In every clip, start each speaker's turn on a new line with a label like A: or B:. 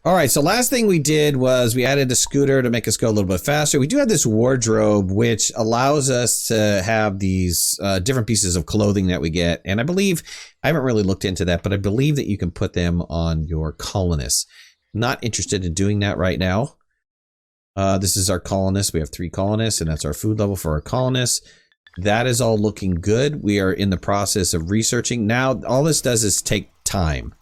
A: All right, so last thing we did was we added a scooter to make us go a little bit faster. We do have this wardrobe, which allows us to have these different pieces of clothing that we get. And I believe, I haven't really looked into that, but I believe that you can put them on your colonists. Not interested in doing that right now. This is our colonists. We have 3 colonists, and that's our food level for our colonists. That is all looking good. We are in the process of researching. Now, all this does is take time.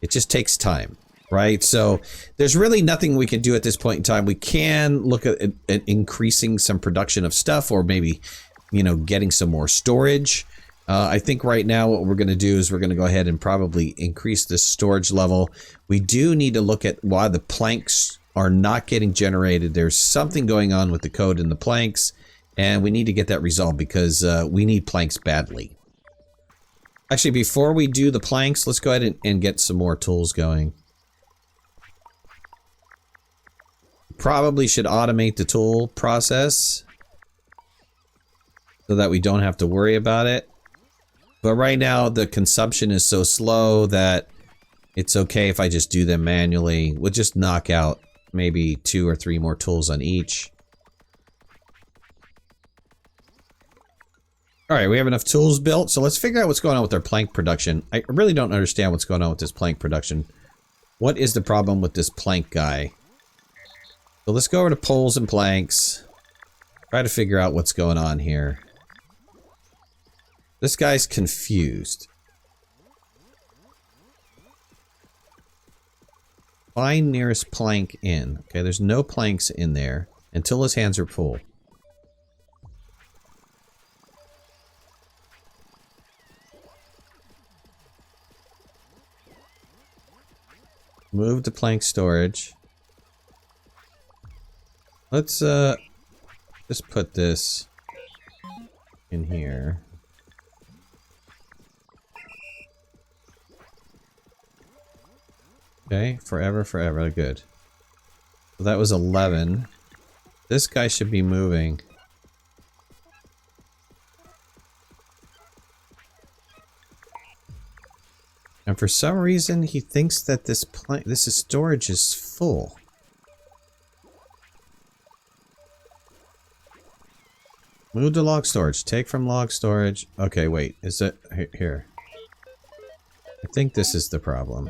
A: It just takes time. Right, so there's really nothing we can do at this point in time. We can look at increasing some production of stuff, or maybe, you know, getting some more storage. I think right now what we're going to do is we're going to go ahead and probably increase the storage level. We do need to look at why the planks are not getting generated. There's something going on with the code in the planks, and we need to get that resolved because we need planks badly. Actually, before we do the planks, let's go ahead and get some more tools going. Probably should automate the tool process so that we don't have to worry about it. But right now the consumption is so slow that it's okay if I just do them manually. We'll just knock out maybe 2 or 3 more tools on each. Alright, we have enough tools built, so let's figure out what's going on with our plank production. I really don't understand what's going on with this plank production. What is the problem with this plank guy? So let's go over to poles and planks. Try to figure out what's going on here. This guy's confused. Find nearest plank in. Okay, there's no planks in there until his hands are full. Move to plank storage. Let's just put this in here. Okay, forever, good. So that was 11. This guy should be moving. And for some reason, he thinks that this storage is full. Move to log storage. Take from log storage. Okay, wait. Is it here? I think this is the problem.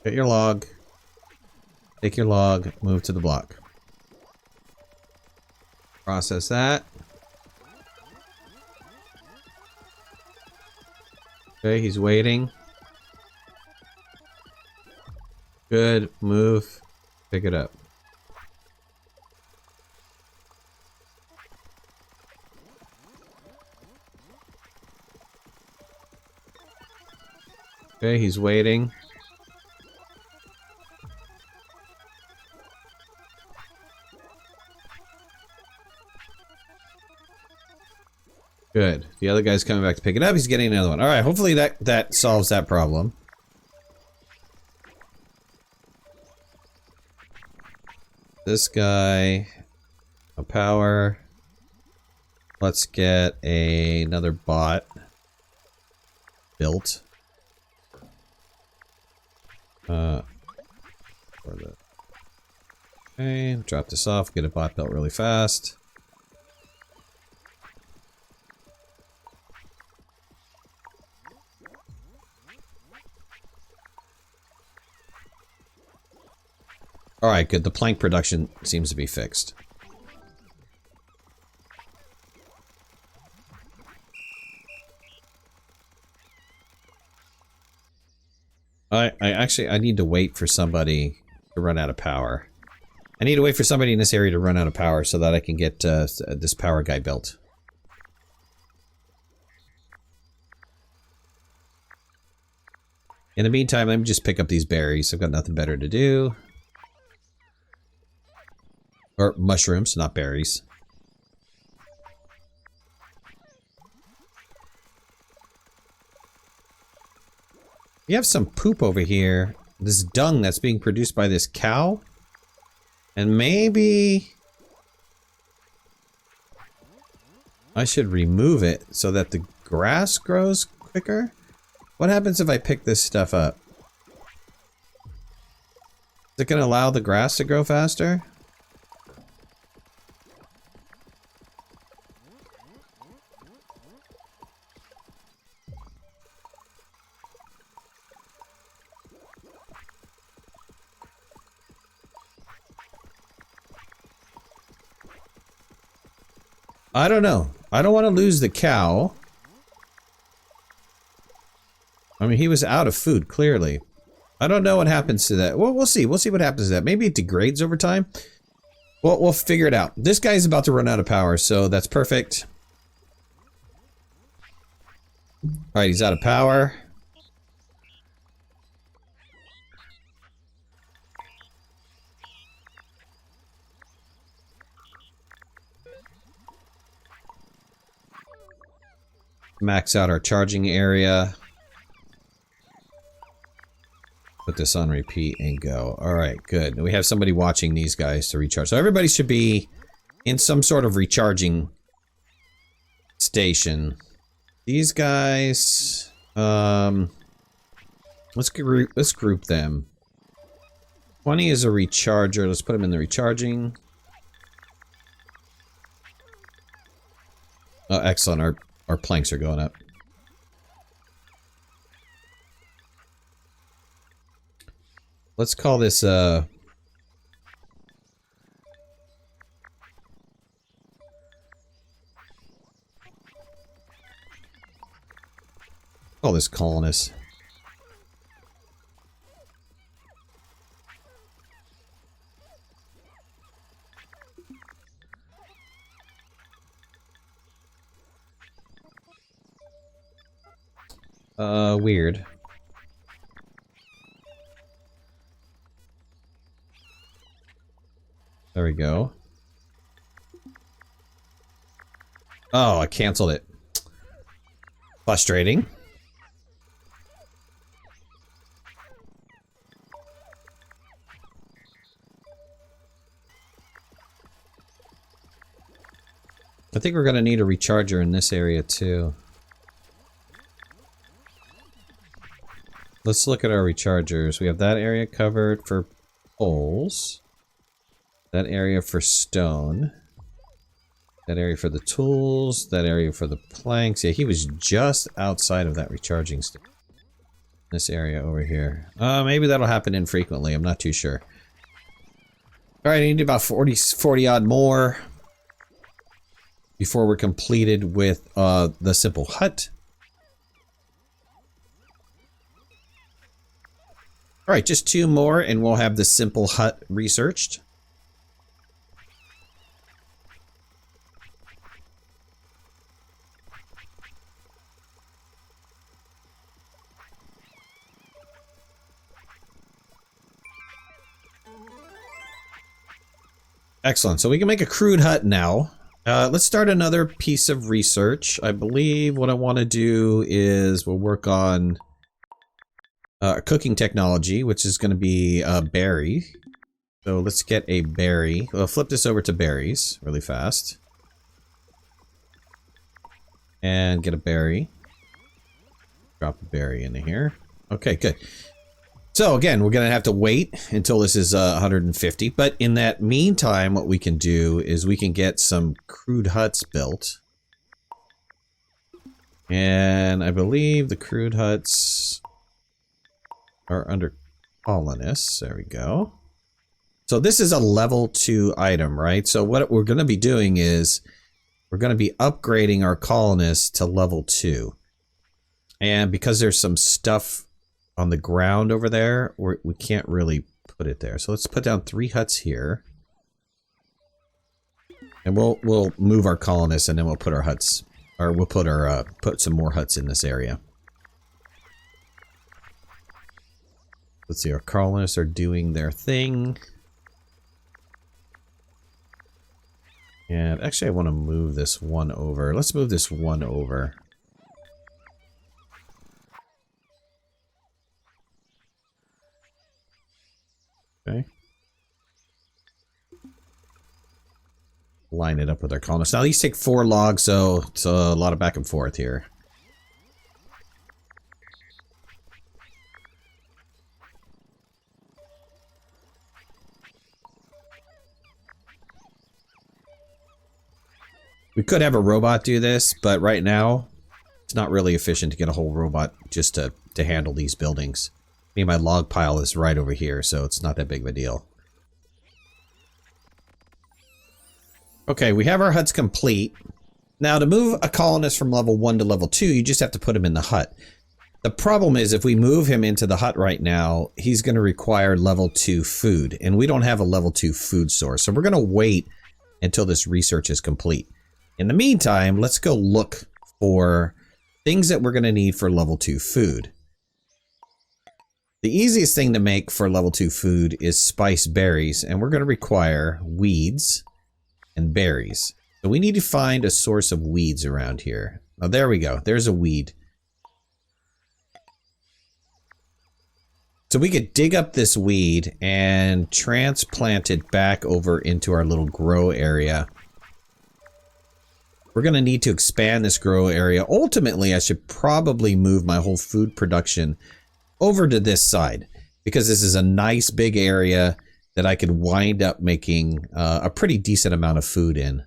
A: Get your log. Take your log. Move to the block. Process that. Okay, he's waiting. Good. Move. Pick it up. Okay, he's waiting. Good. The other guy's coming back to pick it up. He's getting another one. Alright, hopefully that solves that problem. This guy, a power. Let's get another bot built. Okay, drop this off, get a bot built really fast. Alright, good. The plank production seems to be fixed. I need to wait for somebody to run out of power. I need to wait for somebody in this area to run out of power so that I can get this power guy built. In the meantime, let me just pick up these berries. I've got nothing better to do. Or mushrooms, not berries. We have some poop over here. This dung that's being produced by this cow. And maybe I should remove it so that the grass grows quicker? What happens if I pick this stuff up? Is it going to allow the grass to grow faster? I don't know. I don't want to lose the cow. I mean, he was out of food, clearly. I don't know what happens to that. Well, we'll see. We'll see what happens to that. Maybe it degrades over time. Well, we'll figure it out. This guy's about to run out of power, so that's perfect. Alright, he's out of power. Max out our charging area. Put this on repeat and go. Alright, good. We have somebody watching these guys to recharge. So everybody should be in some sort of recharging station. These guys, let's group them. 20 is a recharger. Let's put them in the recharging. Oh, excellent. Our planks are going up. Let's call this, call this colonist. Weird. There we go. Oh, I canceled it. Frustrating. I think we're gonna need a recharger in this area too. Let's look at our rechargers. We have that area covered for poles. That area for stone. That area for the tools. That area for the planks. Yeah, he was just outside of that recharging station. This area over here. Maybe that'll happen infrequently. I'm not too sure. Alright, I need about 40 odd more before we're completed with the simple hut. Alright, just 2 more and we'll have the simple hut researched. Excellent, so we can make a crude hut now. Let's start another piece of research. I believe what I want to do is we'll work on cooking technology, which is going to be a berry. So let's get a berry. We'll flip this over to berries really fast. And get a berry. Drop a berry into here. Okay, good. So again, we're going to have to wait until this is 150. But in that meantime, what we can do is we can get some crude huts built. And I believe the crude huts are under colonists. There we go. So this is a level 2 item, right? So what we're going to be doing is we're going to be upgrading our colonists to level 2. And because there's some stuff on the ground over there, we can't really put it there. So let's put down 3 huts here. And we'll move our colonists and then we'll put our huts, or we'll put our put some more huts in this area. Let's see, our colonists are doing their thing. And actually I want to move this one over. Let's move this one over. Okay. Line it up with our colonists. Now these take 4 logs, so it's a lot of back and forth here. We could have a robot do this, but right now it's not really efficient to get a whole robot just to handle these buildings. I mean, my log pile is right over here, so it's not that big of a deal. Okay, we have our huts complete. Now, to move a colonist from level 1 to level 2, you just have to put him in the hut. The problem is if we move him into the hut right now, he's going to require level 2 food, and we don't have a level 2 food source. So we're going to wait until this research is complete. In the meantime, let's go look for things that we're going to need for level 2 food. The easiest thing to make for level 2 food is spice berries, and we're going to require weeds and berries. So we need to find a source of weeds around here. Oh, there we go. There's a weed. So we could dig up this weed and transplant it back over into our little grow area. We're going to need to expand this grow area. Ultimately, I should probably move my whole food production over to this side, because this is a nice big area that I could wind up making a pretty decent amount of food in.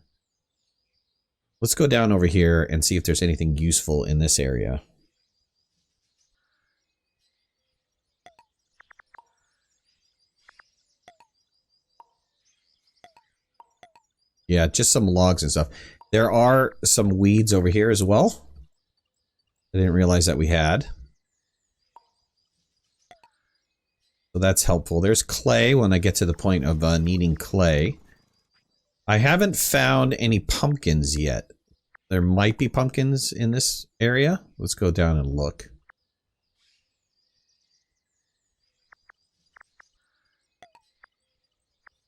A: Let's go down over here and see if there's anything useful in this area. Yeah, just some logs and stuff. There are some weeds over here as well. I didn't realize that we had. So that's helpful. There's clay when I get to the point of needing clay. I haven't found any pumpkins yet. There might be pumpkins in this area. Let's go down and look.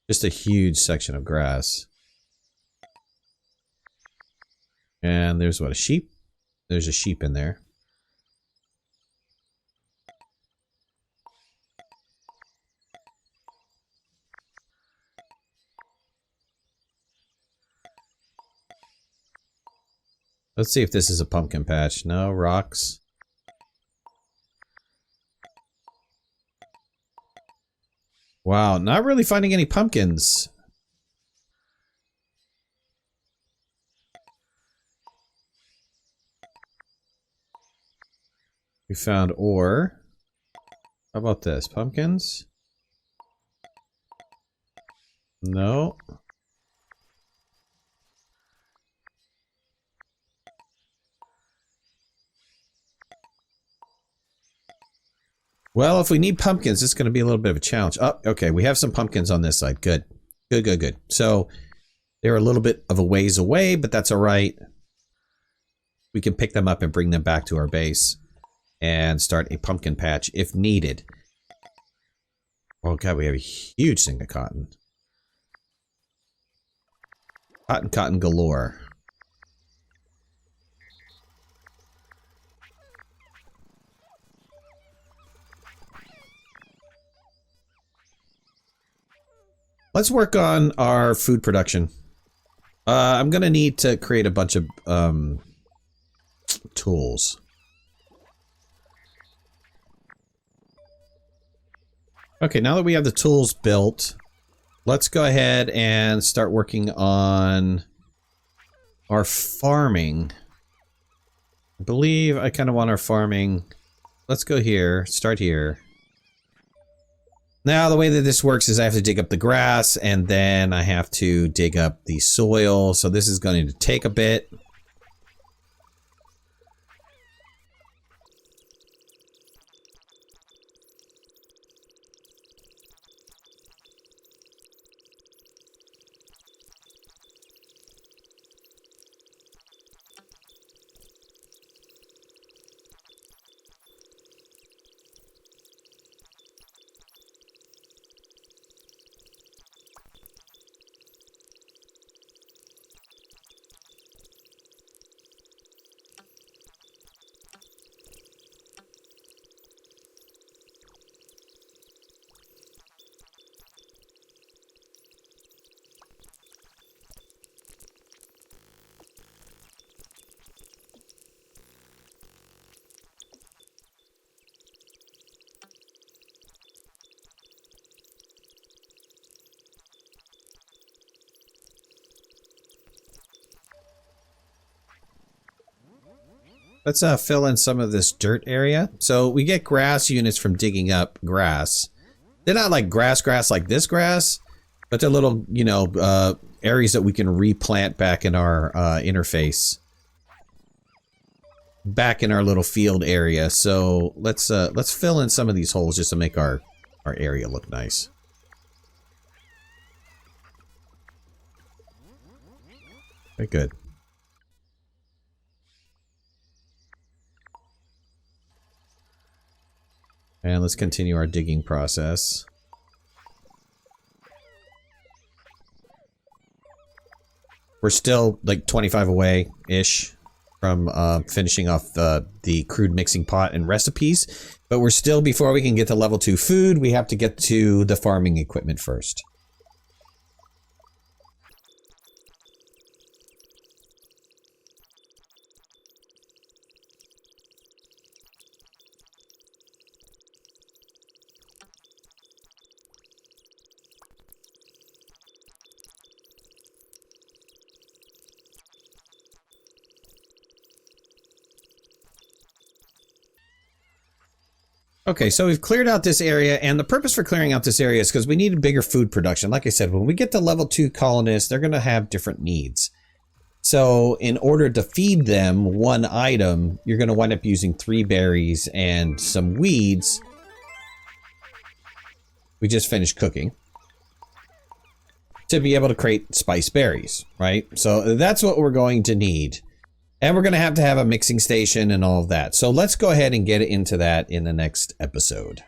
A: Just a huge section of grass. And there's what, a sheep? There's a sheep in there. Let's see if this is a pumpkin patch. No, rocks. Wow, not really finding any pumpkins. We found ore. How about this? Pumpkins? No. Well, if we need pumpkins, it's going to be a little bit of a challenge. Oh, okay. We have some pumpkins on this side. Good. Good, good, good. So they're a little bit of a ways away, but that's all right. We can pick them up and bring them back to our base and start a pumpkin patch if needed. Oh god, we have a huge thing of cotton. Cotton, cotton galore. Let's work on our food production. I'm gonna need to create a bunch of tools. Okay, now that we have the tools built, let's go ahead and start working on our farming. I believe I kind of want our farming. Let's go here, start here. Now, the way that this works is I have to dig up the grass, and then I have to dig up the soil, so this is going to take a bit. Let's fill in some of this dirt area. So we get grass units from digging up grass. They're not like grass like this grass, but they're little, you know, areas that we can replant back in our interface. Back in our little field area. So let's fill in some of these holes just to make our area look nice. Very good. And let's continue our digging process. We're still like 25 away-ish from finishing off the crude mixing pot and recipes. But we're still, before we can get to level 2 food, we have to get to the farming equipment first. Okay, so we've cleared out this area, and the purpose for clearing out this area is because we need a bigger food production. Like I said, when we get to level 2 colonists, they're going to have different needs. So in order to feed them one item, you're going to wind up using 3 berries and some weeds. We just finished cooking. To be able to create spice berries, right? So that's what we're going to need. And we're going to have a mixing station and all of that. So let's go ahead and get into that in the next episode.